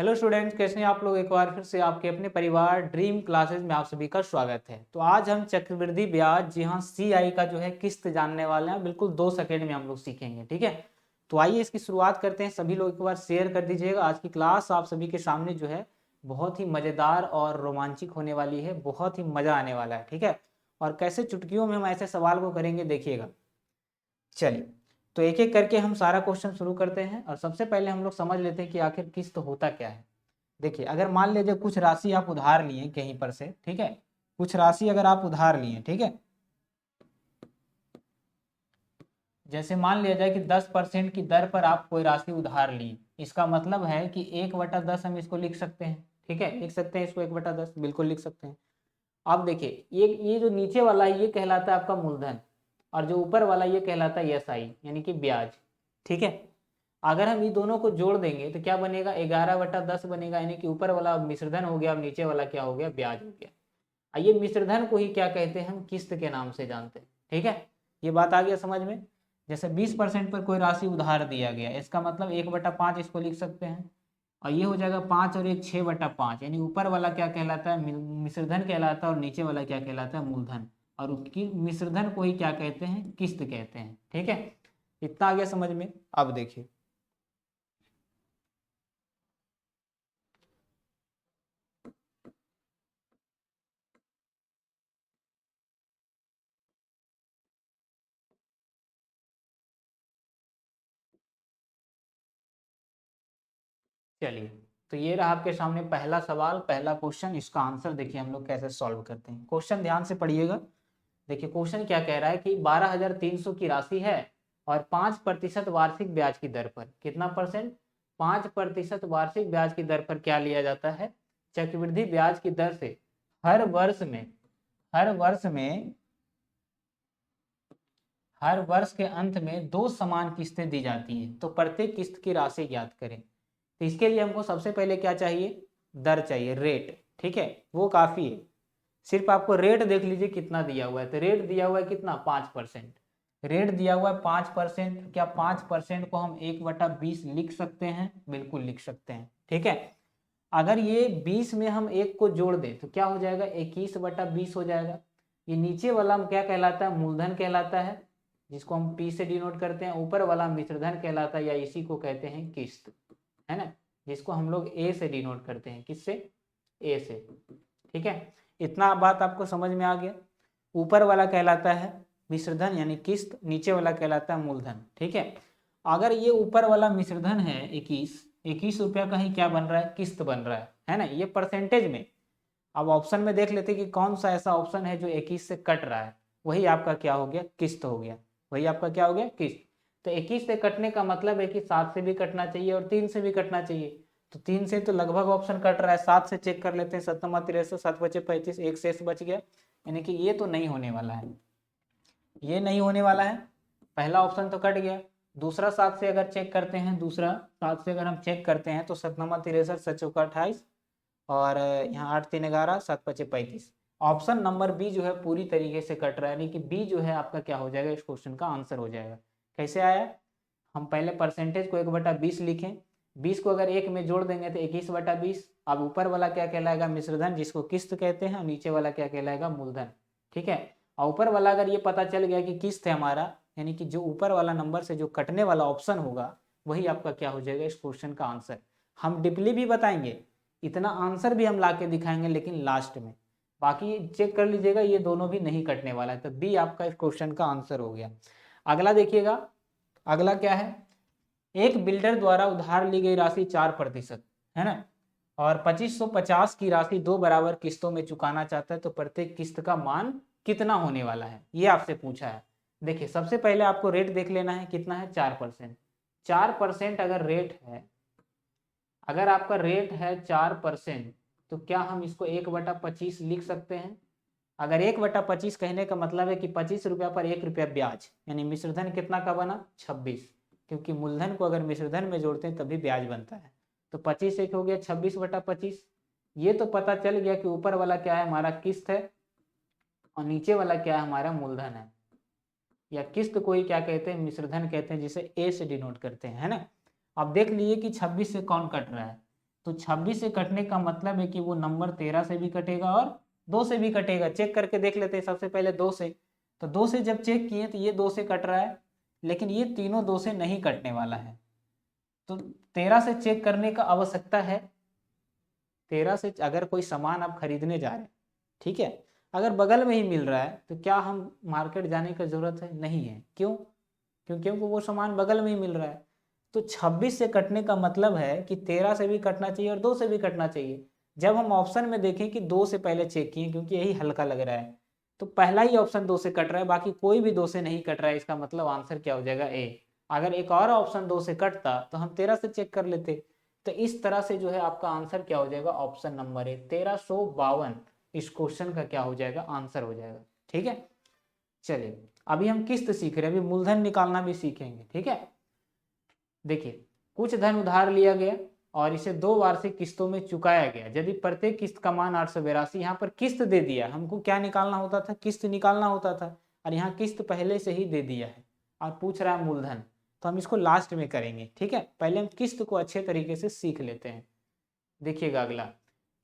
Hello students, कैसे हैं आप लोग। एक बार फिर से आपके अपने परिवार ड्रीम क्लासेस में आप सभी का स्वागत है। तो आज हम चक्रवृद्धि ब्याज जी हाँ CI का जो है किस्त जानने वाले हैं। बिल्कुल 2 सेकंड में हम लोग सीखेंगे, ठीक है। तो आइए इसकी शुरुआत करते हैं। सभी लोग एक बार शेयर कर दीजिएगा। आज की क्लास आप सभी के सामने जो है बहुत ही मज़ेदार और रोमांचक होने वाली है। बहुत ही मज़ा आने वाला है, ठीक है। और कैसे चुटकियों में हम ऐसे सवाल को करेंगे देखिएगा। चलिए, तो एक एक करके हम सारा क्वेश्चन शुरू करते हैं। और सबसे पहले हम लोग समझ लेते हैं कि आखिर किस्त होता क्या है। देखिए, अगर मान लीजिए कुछ राशि आप उधार लिए कहीं पर से, ठीक है। कुछ राशि अगर आप उधार लिए, ठीक है। जैसे मान लिया जाए कि 10% की दर पर आप कोई राशि उधार लिए। इसका मतलब है कि 1/10 हम इसको लिख सकते हैं, ठीक है। लिख सकते हैं इसको 1/10, बिल्कुल लिख सकते हैं। अब देखिए, ये जो नीचे वाला है ये कहलाता है आपका मूलधन, और जो ऊपर वाला ये कहलाता है SI यानी कि ब्याज, ठीक है। अगर हम ये दोनों को जोड़ देंगे तो क्या बनेगा, 11/10 बनेगा। यानी कि ऊपर वाला मिश्रधन हो गया और नीचे वाला क्या हो गया, ब्याज हो गया। ये मिश्रधन को ही क्या कहते हैं, हम किस्त के नाम से जानते हैं, ठीक है। ये बात आ गया समझ में। जैसे 20% पर कोई राशि उधार दिया गया, इसका मतलब 1/5 इसको लिख सकते हैं। और ये हो जाएगा 5 और 1 6/5, यानी ऊपर वाला क्या कहलाता है, मिश्रधन कहलाता है, और नीचे वाला क्या कहलाता है, मूलधन। और उसकी मिश्रधन को ही क्या कहते हैं, किस्त कहते हैं, ठीक है। इतना आ गया समझ में। अब देखिए, चलिए, तो ये रहा आपके सामने पहला सवाल, पहला क्वेश्चन। इसका आंसर देखिए हम लोग कैसे सॉल्व करते हैं। क्वेश्चन ध्यान से पढ़िएगा। देखिए क्वेश्चन क्या कह रहा है कि 12,300 की राशि है और 5% वार्षिक ब्याज की दर पर, कितना परसेंट, 5% वार्षिक ब्याज की दर पर क्या लिया जाता है, चक्रवृद्धि ब्याज की दर से हर वर्ष में, हर वर्ष में, हर वर्ष के अंत में 2 समान किस्तें दी जाती हैं। तो प्रत्येक किस्त की राशि ज्ञात करें। तो इसके लिए हमको सबसे पहले क्या चाहिए, दर चाहिए, रेट, ठीक है। वो काफी है। सिर्फ आपको रेट देख लीजिए कितना दिया हुआ है। तो रेट दिया हुआ है कितना, 5%। रेट दिया हुआ है 5%। क्या 5% को हम 1/20 लिख सकते हैं, बिल्कुल लिख सकते हैं, ठीक है। अगर ये 20 में हम एक को जोड़ दें तो क्या हो जाएगा, 21/20 हो जाएगा। ये नीचे वाला हम क्या कहलाता है, मूलधन कहलाता है, जिसको हम P से डिनोट करते हैं। ऊपर वाला मिश्रधन कहलाता है, या इसी को कहते हैं किस्त, है ना, जिसको हम लोग A से डिनोट करते हैं। किससे, A से, ठीक है। इतना बात आपको समझ में आ गया। ऊपर वाला कहलाता है मिश्रधन यानी किस्त, नीचे वाला कहलाता है मूलधन, ठीक है। अगर ये ऊपर वाला मिश्रधन है 21 रुपया का ही क्या बन रहा है, किस्त बन रहा है ना, ये परसेंटेज में। अब ऑप्शन में देख लेते कि कौन सा ऐसा ऑप्शन है जो 21 से कट रहा है। वही आपका क्या हो गया, किस्त हो गया। वही आपका क्या हो गया, किस्त। तो 21 से कटने का मतलब है कि 7 से भी कटना चाहिए और 3 से भी कटना चाहिए। तो 3 से तो लगभग ऑप्शन कट रहा है। 7 से चेक कर लेते हैं, 7 63 7 बचे 35, एक शेष बच गया। यानी कि ये तो नहीं होने वाला है, ये नहीं होने वाला है। पहला ऑप्शन तो कट गया। दूसरा 7 से अगर चेक करते हैं, दूसरा 7 से अगर हम चेक करते हैं तो 7 63 7 चौका 28, और यहाँ 8 3 11 7 5 35। ऑप्शन नंबर बी जो है पूरी तरीके से कट रहा है, यानी कि बी जो है आपका क्या हो जाएगा, इस क्वेश्चन का आंसर हो जाएगा। कैसे आया, हम पहले परसेंटेज को 1/20 लिखें। 20 को अगर 1 में जोड़ देंगे तो 21/20। अब ऊपर वाला क्या कहलाएगा, मिश्रधन, जिसको किस्त कहते हैं, और नीचे वाला क्या कहलाएगा, मूलधन, ठीक है। और ऊपर वाला अगर ये पता चल गया कि किस्त है हमारा, यानी कि जो ऊपर वाला नंबर से जो कटने वाला ऑप्शन होगा वही आपका क्या हो जाएगा, इस क्वेश्चन का आंसर। हम डिपली भी बताएंगे, इतना आंसर भी हम ला के दिखाएंगे, लेकिन लास्ट में। बाकी चेक कर लीजिएगा, ये दोनों भी नहीं कटने वाला है। तो बी आपका इस क्वेश्चन का आंसर हो गया। अगला देखिएगा, अगला क्या है, एक बिल्डर द्वारा उधार ली गई राशि 4%, है ना, और 2550 की राशि 2 बराबर किस्तों में चुकाना चाहता है। तो प्रत्येक किस्त का मान कितना होने वाला है, ये आपसे पूछा है। देखिए सबसे पहले आपको रेट देख लेना है, कितना है, 4%। 4% अगर रेट है, अगर आपका रेट है 4%, तो क्या हम इसको 1/25 लिख सकते हैं। अगर 1/25 कहने का मतलब है कि 25 रुपया पर 1 रुपया ब्याज, यानी मिश्रधन कितना का बना, 26। क्योंकि मूलधन को अगर मिश्रधन में जोड़ते हैं तभी ब्याज बनता है। तो 25 एक हो गया 26/25। ये तो पता चल गया कि ऊपर वाला क्या है, हमारा किस्त है, और नीचे वाला क्या है, हमारा मूलधन है। या किस्त को ही क्या कहते हैं, मिश्रधन कहते हैं, जिसे ए से डिनोट करते हैं, है ना। अब देख लीजिए कि 26 से कौन कट रहा है, तो 26 से कटने का मतलब है कि वो नंबर 13 से भी कटेगा और 2 से भी कटेगा। चेक करके देख लेते हैं सबसे पहले 2 से। तो 2 से जब चेक किए तो ये 2 से कट रहा है, लेकिन ये तीनों 2 से नहीं कटने वाला है। तो 13 से चेक करने का आवश्यकता है। 13 से अगर कोई सामान आप खरीदने जा रहे हैं, ठीक है, अगर बगल में ही मिल रहा है तो क्या हम मार्केट जाने की जरूरत है? नहीं है। क्यों? क्योंकि वो सामान बगल में ही मिल रहा है। तो 26 से कटने का मतलब है कि 13 से भी कटना चाहिए और 2 से भी कटना चाहिए। जब हम ऑप्शन में देखें कि 2 से पहले चेक किए, क्योंकि यही हल्का लग रहा है, तो पहला ही ऑप्शन 2 से कट रहा है, बाकी कोई भी 2 से नहीं कट रहा है। इसका मतलब आंसर क्या हो जाएगा? ए। अगर एक और ऑप्शन 2 से कटता तो हम 13 से चेक कर लेते। तो इस तरह से जो है आपका आंसर क्या हो जाएगा? ऑप्शन नंबर ए, 1352 इस क्वेश्चन का क्या हो जाएगा? आंसर हो जाएगा। ठीक है, चलिए अभी हम किस्त सीख रहे हैं, अभी मूलधन निकालना भी सीखेंगे। ठीक है, देखिए कुछ धन उधार लिया गया और इसे 2 वार्षिक किस्तों में चुकाया गया। यदि प्रत्येक किस्त का मान 882, यहाँ पर किस्त दे दिया, हमको क्या निकालना होता था? किस्त निकालना होता था, और यहाँ किस्त पहले से ही दे दिया है और पूछ रहा है मूलधन, तो हम इसको लास्ट में करेंगे। ठीक है, पहले हम किस्त को अच्छे तरीके से सीख लेते हैं। देखिएगा अगला,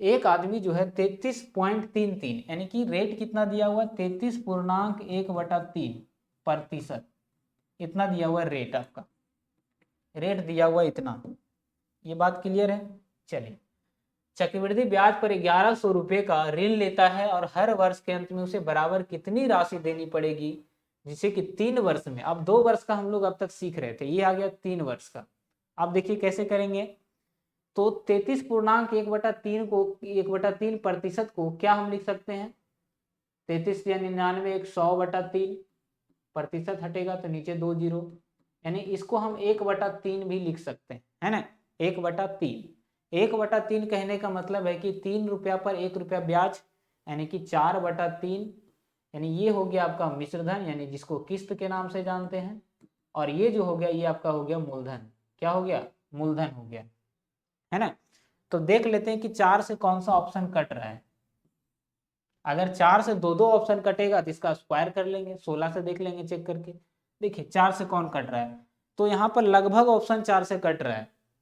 एक आदमी जो है 33.33 यानी कि रेट कितना दिया हुआ? 33.1/3%, इतना दिया हुआ रेट, आपका रेट दिया हुआ इतना। ये बात क्लियर है? चलिए, चक्रवृद्धि ब्याज पर 1100 रुपये का ऋण लेता है और हर वर्ष के अंत में उसे बराबर कितनी राशि देनी पड़ेगी, जिसे कि 3 वर्ष में। अब 2 वर्ष का हम लोग अब तक सीख रहे थे, ये आ गया 3 वर्ष का। अब देखिए कैसे करेंगे। तो 33.1/3 को 1/3% को क्या हम लिख सकते हैं? 33 या 99 एक 100/3, प्रतिशत हटेगा तो नीचे 2 जीरो, यानी इसको हम 1/3 भी लिख सकते हैं, है ना? 1/3। 1/3 कहने का मतलब है कि 3 रुपया पर 1 रुपया ब्याज, यानी कि 4/3, यानी ये हो गया आपका मिश्रधन, यानी जिसको किस्त के नाम से जानते हैं। और ये जो हो गया ये आपका हो गया मूलधन। क्या हो गया? मूलधन हो गया, है ना? तो देख लेते हैं कि 4 से कौन सा ऑप्शन कट रहा है। अगर 4 से 2 ऑप्शन कटेगा तो इसका स्क्वायर कर लेंगे, 16 से देख लेंगे चेक करके। देखिए 4 से कौन कट रहा है, तो यहाँ पर लगभग ऑप्शन 4 से कट रहा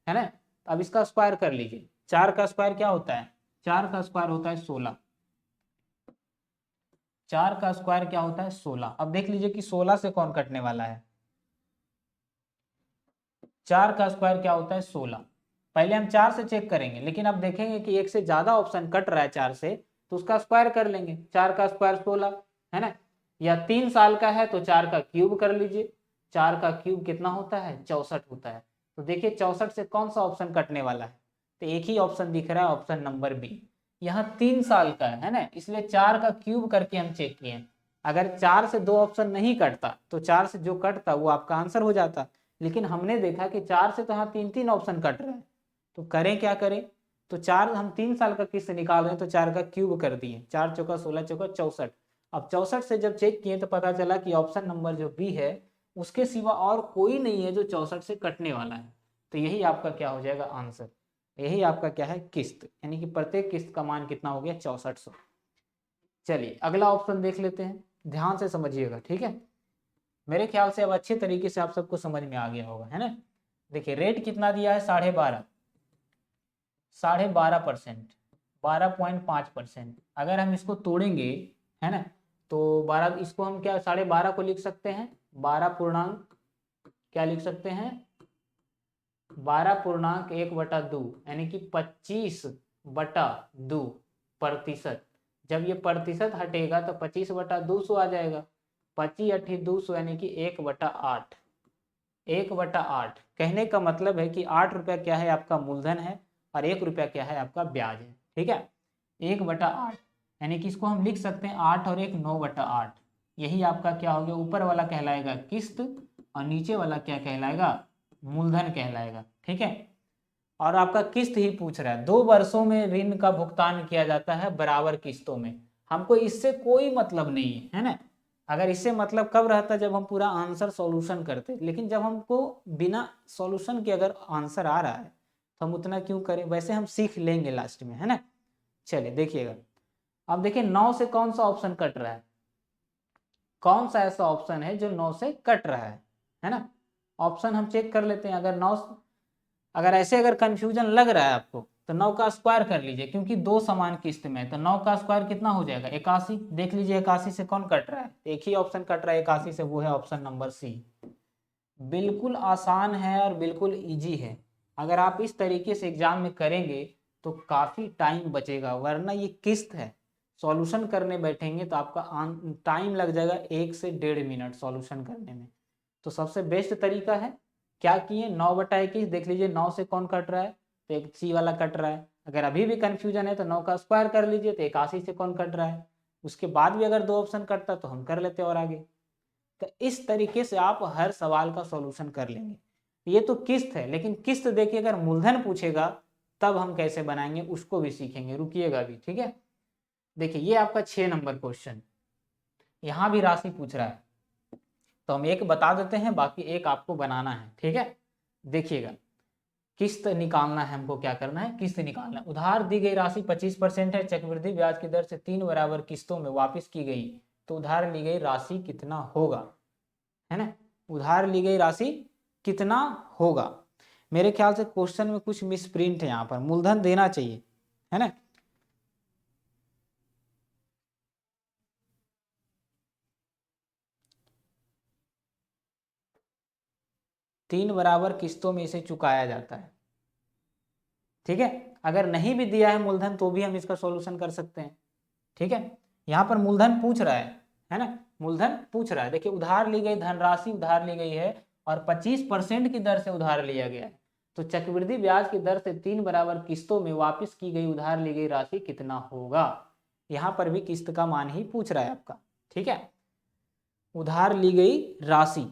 है ना? अब इसका स्क्वायर कर लीजिए। 4 का स्क्वायर क्या होता है? 4 का स्क्वायर होता है 16। 4 का स्क्वायर क्या होता है? 16। अब देख लीजिए कि 16 से कौन कटने वाला है। 4 का स्क्वायर क्या होता है? 16। पहले हम 4 से चेक करेंगे, लेकिन अब देखेंगे कि एक से ज्यादा ऑप्शन कट रहा है 4 से, तो उसका स्क्वायर कर लेंगे। 4 का स्क्वायर 16, है ना? या 3 साल का है तो 4 का क्यूब कर लीजिए। 4 का क्यूब कितना होता है? 64 होता है। तो देखिए 64 से कौन सा ऑप्शन कटने वाला है? तो एक ही ऑप्शन दिख रहा है, ऑप्शन नंबर बी। यहाँ 3 साल का है ना, इसलिए 4 का क्यूब करके हम चेक किए। अगर 4 से 2 ऑप्शन नहीं कटता तो 4 से जो कटता वो आपका आंसर हो जाता, लेकिन हमने देखा कि 4 से तो यहाँ 3 ऑप्शन कट रहे हैं, तो करें क्या करें? तो 4 हम 3 साल का किस्त निकाल रहे हैं तो 4 का क्यूब कर दिए। 4 चौका 16, चौका 64। अब 64 से जब चेक किए तो पता चला कि ऑप्शन नंबर जो बी है उसके सिवा और कोई नहीं है जो 64 से कटने वाला है। तो यही आपका क्या हो जाएगा? आंसर। यही आपका क्या है? किस्त, यानी कि प्रत्येक किस्त का मान कितना हो गया? 6400। चलिए अगला ऑप्शन देख लेते हैं, ध्यान से समझिएगा। ठीक है, मेरे ख्याल से अब अच्छे तरीके से आप सबको समझ में आ गया होगा, है ना? देखिए रेट कितना दिया है? 12.5, 12.5%, 12.5%। अगर हम इसको तोड़ेंगे, है ना, तो 12, इसको हम क्या 12.5 को लिख सकते हैं 12 पूर्णांक, क्या लिख सकते हैं? 12.1/2, यानी कि 25/2 जब ये प्रतिशत हटेगा तो 25/200 आ जाएगा। 25×200 यानी कि 1/8। 1/8 कहने का मतलब है कि 8 रुपया क्या है? आपका मूलधन है और 1 रुपया क्या है? आपका ब्याज है। ठीक है, 1/8 यानी कि इसको हम लिख सकते हैं 8 और 1 9/8। यही आपका क्या हो गया? ऊपर वाला कहलाएगा किस्त और नीचे वाला क्या कहलाएगा? मूलधन कहलाएगा। ठीक है, और आपका किस्त ही पूछ रहा है। 2 वर्षों में ऋण का भुगतान किया जाता है बराबर किस्तों में। हमको इससे कोई मतलब नहीं है ना? अगर इससे मतलब कब रहता? जब हम पूरा आंसर सॉल्यूशन करते, लेकिन जब हमको बिना सॉल्यूशन के अगर आंसर आ रहा है तो हम उतना क्यों करें? वैसे हम सीख लेंगे लास्ट में, है ना? चलिए देखिएगा, अब देखिए 9 से कौन सा ऑप्शन कट रहा है? कौन सा ऐसा ऑप्शन है जो 9 से कट रहा है ना? ऑप्शन हम चेक कर लेते हैं। अगर 9, अगर ऐसे अगर कंफ्यूजन लग रहा है आपको तो 9 का स्क्वायर कर लीजिए, क्योंकि दो समान किस्त में, तो 9 का स्क्वायर कितना हो जाएगा 81। देख लीजिए 81 से कौन कट रहा है, एक ही ऑप्शन कट रहा है 81 से, वो है ऑप्शन नंबर सी। बिल्कुल आसान है और बिल्कुल इजी है। अगर आप इस तरीके से एग्जाम में करेंगे तो काफ़ी टाइम बचेगा, वरना ये किस्त है, सॉल्यूशन करने बैठेंगे तो आपका टाइम लग जाएगा 1 से 1.5 मिनट सॉल्यूशन करने में। तो सबसे बेस्ट तरीका है, क्या किए 9/21, देख लीजिए 9 से कौन कट रहा है, तो एक सी वाला कट रहा है। अगर अभी भी कन्फ्यूजन है तो 9 का स्क्वायर कर लीजिए, तो 81 से कौन कट रहा है, उसके बाद भी अगर दो ऑप्शन कटता तो हम कर लेते और आगे। तो इस तरीके से आप हर सवाल का सॉल्यूशन कर लेंगे। ये तो किस्त है, लेकिन किस्त देखिए अगर मूलधन पूछेगा तब हम कैसे बनाएंगे उसको भी सीखेंगे, रुकिएगा भी, ठीक है। देखिए ये आपका 6 नंबर क्वेश्चन, यहाँ भी राशि पूछ रहा है, तो हम एक बता देते हैं, बाकी एक आपको बनाना है, ठीक है। देखिएगा किस्त निकालना है, हमको क्या करना है, किस्त निकालना है। उधार दी गई राशि 25% है, चक्रवृद्धि ब्याज की दर से 3 बराबर किस्तों में वापस की गई, तो उधार ली गई राशि कितना होगा, है ना। उधार ली गई राशि कितना होगा। मेरे ख्याल से क्वेश्चन में कुछ मिसप्रिंट है, यहाँ पर मूलधन देना चाहिए, है ना। तीन बराबर किस्तों में इसे चुकाया जाता है, ठीक है। अगर नहीं भी दिया है मूलधन तो भी हम इसका सॉल्यूशन कर सकते हैं, ठीक है। यहाँ पर मूलधन पूछ रहा है ना, मूलधन पूछ रहा है। देखिए उधार ली गई धनराशि उधार ली गई है और 25% की दर से उधार लिया गया है, तो चक्रवृद्धि ब्याज की दर से 3 बराबर किस्तों में वापस की गई उधार ली गई राशि कितना होगा। यहाँ पर भी किस्त का मान ही पूछ रहा है आपका, ठीक है। उधार ली गई राशि,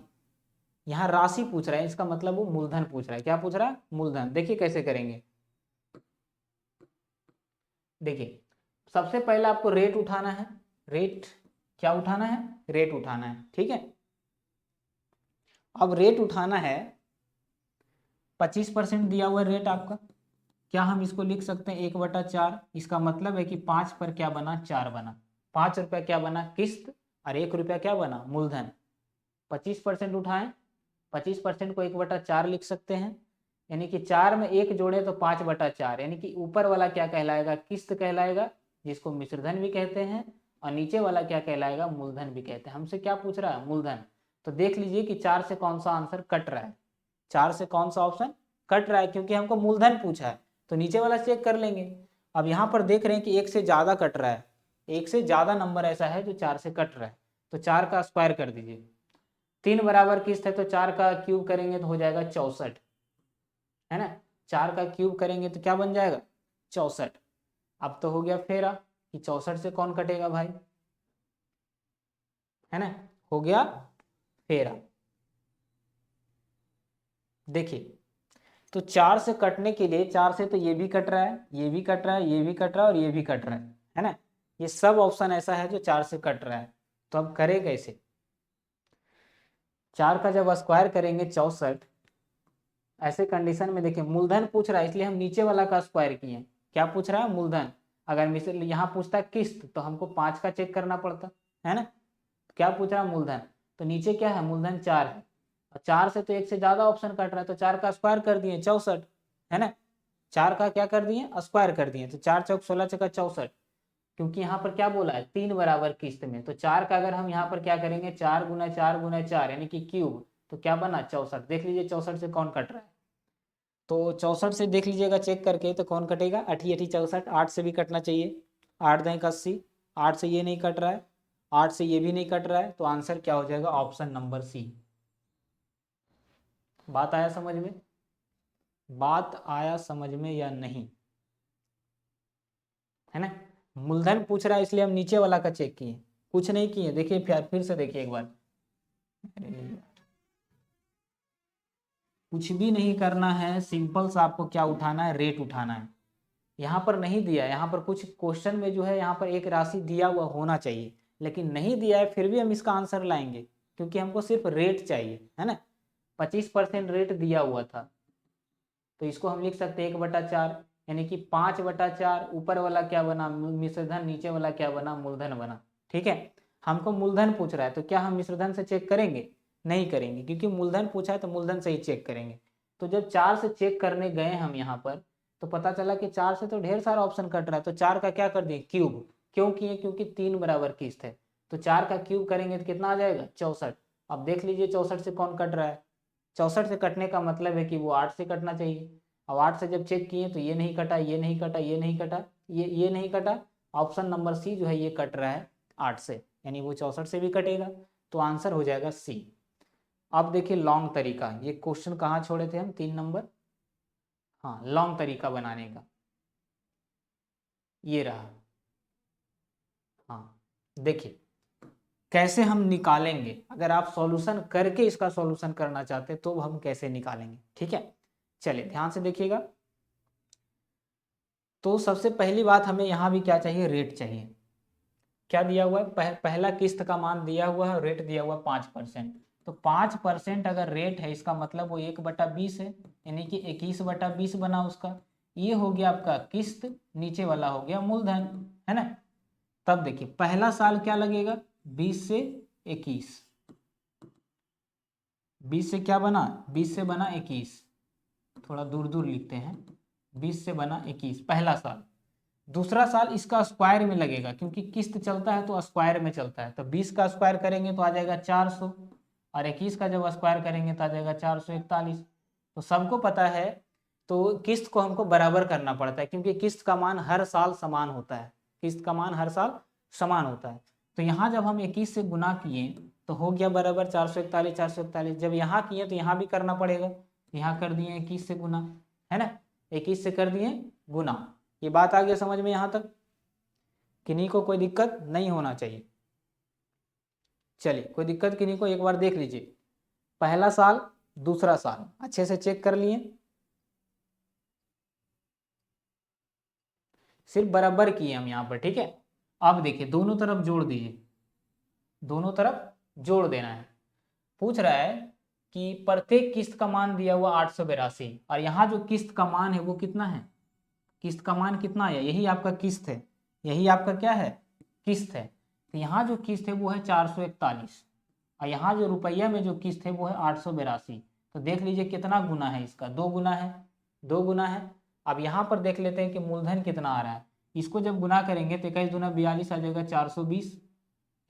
यहाँ राशि पूछ रहा है, इसका मतलब वो मूलधन पूछ रहा है। क्या पूछ रहा है, मूलधन। देखिए कैसे करेंगे, देखिए सबसे पहले आपको रेट उठाना है, रेट क्या उठाना है, रेट उठाना है, ठीक है। अब रेट उठाना है, 25% दिया हुआ रेट आपका, क्या हम इसको लिख सकते हैं 1/4। इसका मतलब है कि 5 पर क्या बना, 4 बना, 5 रुपया क्या बना किस्त और 1 रुपया क्या बना मूलधन। 25% उठाएं, 25% को 1/4 लिख सकते हैं, यानी कि 4 में 1 जोड़े तो 5/4, यानी कि ऊपर वाला क्या कहलाएगा, किस्त कहलाएगा, जिसको मिश्रधन भी कहते हैं, और नीचे वाला क्या कहलाएगा, मूलधन भी कहते हैं। हमसे क्या पूछ रहा है, मूलधन। तो देख लीजिए कि 4 से कौन सा आंसर कट रहा है, 4 से कौन सा ऑप्शन कट रहा है, क्योंकि हमको मूलधन पूछा है, तो नीचे वाला चेक कर लेंगे। अब यहाँ पर देख रहे हैं कि 1 से ज़्यादा कट रहा है, 1 से ज़्यादा नंबर ऐसा है जो 4 से कट रहा है, तो 4 का स्क्वायर कर दीजिए। 3 बराबर किस्त है तो 4 का क्यूब करेंगे तो हो जाएगा 64, है ना। 4 का क्यूब करेंगे तो क्या बन जाएगा 64। अब तो हो गया फेरा कि 64 से कौन कटेगा भाई, है ना, हो गया फेरा। देखिए तो 4 से कटने के लिए, 4 से तो ये भी कट रहा है, ये भी कट रहा है, ये भी कट रहा है और ये भी कट रहा है ना। ये सब ऑप्शन ऐसा है जो 4 से कट रहा है, तो अब करें कैसे। 4 का जब स्क्वायर करेंगे 64, ऐसे कंडीशन में देखिए मूलधन पूछ रहा है, इसलिए हम नीचे वाला का स्क्वायर किए। क्या पूछ रहा है, मूलधन। अगर मिसल यहाँ पूछता किस्त तो हमको 5 का चेक करना पड़ता, है ना। क्या पूछ रहा है, मूलधन, तो नीचे क्या है, मूलधन 4 है, और 4 से तो 1 से ज्यादा ऑप्शन कट रहा है, तो 4 का स्क्वायर कर दिए 64, है ना। 4 का क्या कर दिए, स्क्वायर कर दिए, तो 4 चौक 16 चौका 64, क्योंकि यहाँ पर क्या बोला है 3 बराबर किस्त में, तो 4 का अगर हम यहाँ पर क्या करेंगे 4 गुना 4 गुना 4 यानी कि क्यूब, तो क्या बना 64। देख लीजिए 64 से कौन कट रहा है, तो 64 से देख लीजिएगा चेक करके, तो कौन कटेगा, अठी अठी 64, 8 से भी कटना चाहिए, 8 दही 80, 8 से ये नहीं कट रहा है, 8 से ये भी नहीं कट रहा है, तो आंसर क्या हो जाएगा, ऑप्शन नंबर सी। बात आया समझ में, बात आया समझ में या नहीं, है ना। मूलधन पूछ रहा है इसलिए हम नीचे वाला का चेक किए, कुछ नहीं किए। देखिए फिर से देखिए एक बार, कुछ भी नहीं करना है, सिंपल सा आपको क्या उठाना है, रेट उठाना है। यहाँ पर नहीं दिया, यहाँ पर कुछ क्वेश्चन में जो है यहाँ पर एक राशि दिया हुआ होना चाहिए, लेकिन नहीं दिया है, फिर भी हम इसका आंसर लाएंगे, क्योंकि हमको सिर्फ रेट चाहिए, है ना। 25% रेट दिया हुआ था, तो इसको हम लिख सकते हैं 1/4, यानी कि 5/4, ऊपर वाला क्या बना मिश्रधन, नीचे वाला क्या बना मूलधन बना, ठीक है। हमको मूलधन पूछ रहा है, तो क्या हम मिश्रधन से चेक करेंगे, नहीं करेंगे, क्योंकि मूलधन पूछा है तो मूलधन से ही चेक करेंगे। तो जब 4 से चेक करने गए हम यहाँ पर, तो पता चला कि 4 से तो ढेर सारा ऑप्शन कट रहा है, तो 4 का क्या कर दिए क्यूब। क्यों किए, क्योंकि 3 बराबर किस्त है, तो 4 का क्यूब करेंगे तो कितना आ जाएगा 64। अब देख लीजिए 64 से कौन कट रहा है, 64 से कटने का मतलब है कि वो 8 से कटना चाहिए। अब 8 से जब चेक किए तो ये नहीं कटा, ये नहीं कटा, ये नहीं कटा, ये नहीं कटा, ऑप्शन नंबर सी जो है ये कट रहा है 8 से, यानी वो 64 से भी कटेगा, तो आंसर हो जाएगा सी। अब देखिए लॉन्ग तरीका, ये क्वेश्चन कहाँ छोड़े थे हम 3 नंबर, हाँ लॉन्ग तरीका बनाने का, ये रहा। हाँ देखिए कैसे हम निकालेंगे, अगर आप सॉल्यूशन करके इसका सॉल्यूशन करना चाहते हैं तो हम कैसे निकालेंगे, ठीक है। चलिए ध्यान से देखिएगा। तो सबसे पहली बात हमें यहाँ भी क्या चाहिए, रेट चाहिए। क्या दिया हुआ है, पहला किस्त का मान दिया हुआ है, रेट दिया हुआ है 5%। तो 5% अगर रेट है, इसका मतलब वो 1/20 है, यानी कि 21/20 बना उसका। ये हो गया आपका किस्त, नीचे वाला हो गया मूलधन, है ना। तब देखिए पहला साल क्या लगेगा, 20 से 21, 20 से क्या बना, 20 से बना 21, थोड़ा दूर दूर लिखते हैं, 20 से बना 21 पहला साल। दूसरा साल इसका स्क्वायर में लगेगा, क्योंकि किस्त चलता है तो स्क्वायर में चलता है, तो 20 का स्क्वायर करेंगे तो आ जाएगा 400, और 21 का जब स्क्वायर करेंगे तो आ जाएगा 441। तो सबको पता है, तो किस्त को हमको बराबर करना पड़ता है, क्योंकि किस्त का मान हर साल समान होता है, किस्त का मान हर साल समान होता है। तो यहाँ जब हम 21 से गुना किए तो हो गया बराबर 441, 441। जब यहाँ किए तो यहाँ भी करना पड़ेगा, यहाँ कर दिए 21 से गुना, है ना, 21 से कर दिए गुना। ये बात आ गया समझ में यहाँ तक, किन्हीं को कोई दिक्कत नहीं होना चाहिए। चलिए कोई दिक्कत किन्हीं को, एक बार देख लीजिए पहला साल दूसरा साल अच्छे से चेक कर लिए, सिर्फ बराबर किए हम यहाँ पर, ठीक है। अब देखिए दोनों तरफ जोड़ दीजिए, दोनों तरफ जोड़ देना है। पूछ रहा है कि प्रत्येक किस्त का मान दिया हुआ 882, और यहाँ जो किस्त का मान है वो कितना है, किस्त का मान कितना है, यही आपका किस्त है, यही आपका क्या है किस्त है। तो यहाँ जो किस्त है वो है 441, और यहाँ जो रुपया में जो किस्त है वो है 882। तो देख लीजिए कितना गुना है इसका, 2 गुना है, 2 गुना है। अब यहाँ पर देख लेते हैं कि मूलधन कितना आ रहा है, इसको जब गुना करेंगे तो 21 दूना 42 आ जाएगा 420,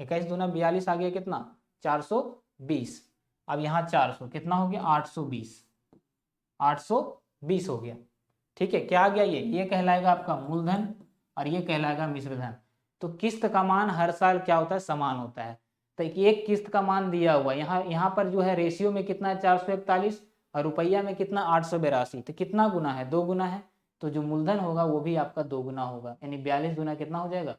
21 दूना 42 आ गया कितना 420। अब यहाँ 400 कितना हो गया 820, 820 हो गया, ठीक है। क्या आ गया, ये कहलाएगा आपका मूलधन, और ये कहलाएगा मिश्रधन। तो किस्त का मान हर साल क्या होता है, समान होता है। तो एक किस्त का मान दिया हुआ, यहाँ पर जो है रेशियो में कितना है 441, और रुपया में कितना 882, तो कितना गुना है 2 गुना है। तो जो मूलधन होगा वो भी आपका 2 गुना होगा, यानी 42 गुना कितना हो जाएगा,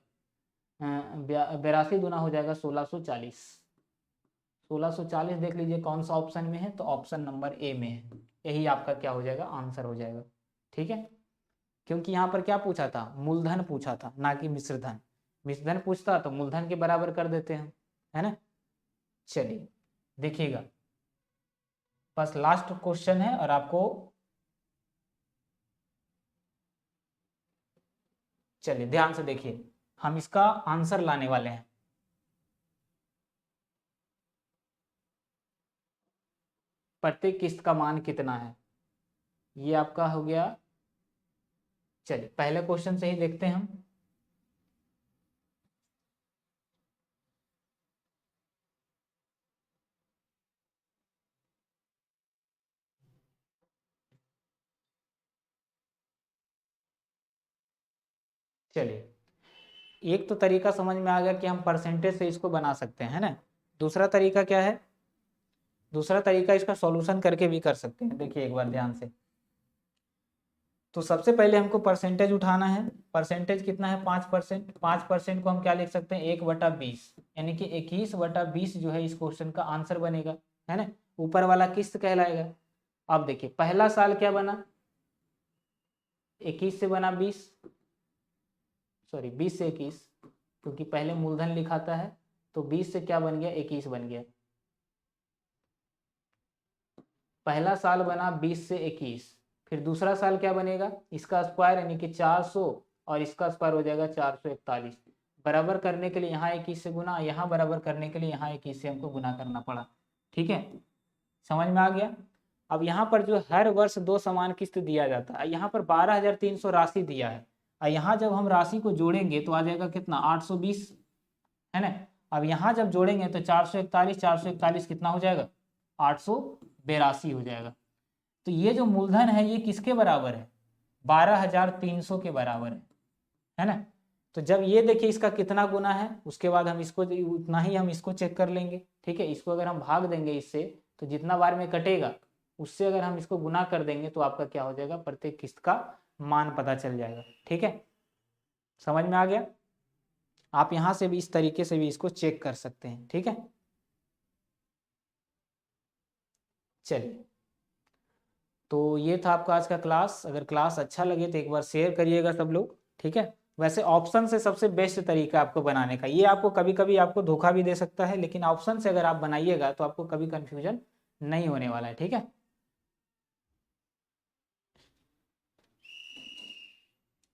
82 गुना हो जाएगा 1640। 1640 देख लीजिए कौन सा ऑप्शन में है, तो ऑप्शन नंबर ए में है, यही आपका क्या हो जाएगा आंसर हो जाएगा, ठीक है। क्योंकि यहाँ पर क्या पूछा था, मूलधन पूछा था, ना कि मिश्रधन। मिश्रधन पूछता तो मूलधन के बराबर कर देते हैं, है ना। चलिए देखिएगा बस लास्ट क्वेश्चन है, और आपको चलिए ध्यान से देखिए, हम इसका आंसर लाने वाले हैं। प्रत्येक किस्त का मान कितना है, ये आपका हो गया। चलिए पहले क्वेश्चन से ही देखते हैं हम। चलिए एक तो तरीका समझ में आ गया कि हम परसेंटेज से इसको बना सकते हैं, है ना। दूसरा तरीका क्या है, दूसरा तरीका इसका सॉल्यूशन करके भी कर सकते हैं। देखिए एक बार ध्यान से, तो सबसे पहले हमको परसेंटेज उठाना है। परसेंटेज कितना है 5%, 5% को हम क्या लिख सकते हैं 1/20, यानी कि 21/20 जो है इस क्वेश्चन का आंसर बनेगा, है ना। ऊपर वाला किस्त कहलाएगा। अब देखिए पहला साल क्या बना, 21 से बना 20, सॉरी 20 से 21, क्योंकि पहले मूलधन लिखाता है, तो 20 से क्या बन गया 21 बन गया। पहला साल बना 20 से 21, फिर दूसरा साल क्या बनेगा, इसका स्क्वायर यानी कि 400, और इसका स्क्वायर हो जाएगा 441। बराबर करने के लिए यहाँ 21 से गुना, यहाँ बराबर करने के लिए यहाँ 21 से हमको गुना करना पड़ा, ठीक है, समझ में आ गया। अब यहाँ पर जो हर वर्ष 2 समान किस्त दिया जाता है, यहाँ पर 12,300 राशि दिया है, और यहाँ जब हम राशि को जोड़ेंगे तो आ जाएगा कितना 820, है ना। अब यहाँ जब जोड़ेंगे तो 441, 441 कितना हो जाएगा 882 हो जाएगा। तो ये जो मूलधन है ये किसके बराबर है, 12,300 के बराबर है ना। तो जब ये देखिए इसका कितना गुना है, उसके बाद हम इसको उतना ही हम इसको चेक कर लेंगे, ठीक है। इसको अगर हम भाग देंगे इससे, तो जितना बार में कटेगा उससे अगर हम इसको गुना कर देंगे तो आपका क्या हो जाएगा, प्रत्येक किस्त का मान पता चल जाएगा, ठीक है। समझ में आ गया। आप यहाँ से भी इस तरीके से भी इसको चेक कर सकते हैं, ठीक है। चलिए, तो ये था आपका आज का क्लास। अगर क्लास अच्छा लगे तो एक बार शेयर करिएगा सब लोग, ठीक है। वैसे ऑप्शन से सबसे बेस्ट तरीका आपको बनाने का, ये आपको कभी कभी आपको धोखा भी दे सकता है, लेकिन ऑप्शन से अगर आप बनाइएगा तो आपको कभी कंफ्यूजन नहीं होने वाला है, ठीक है।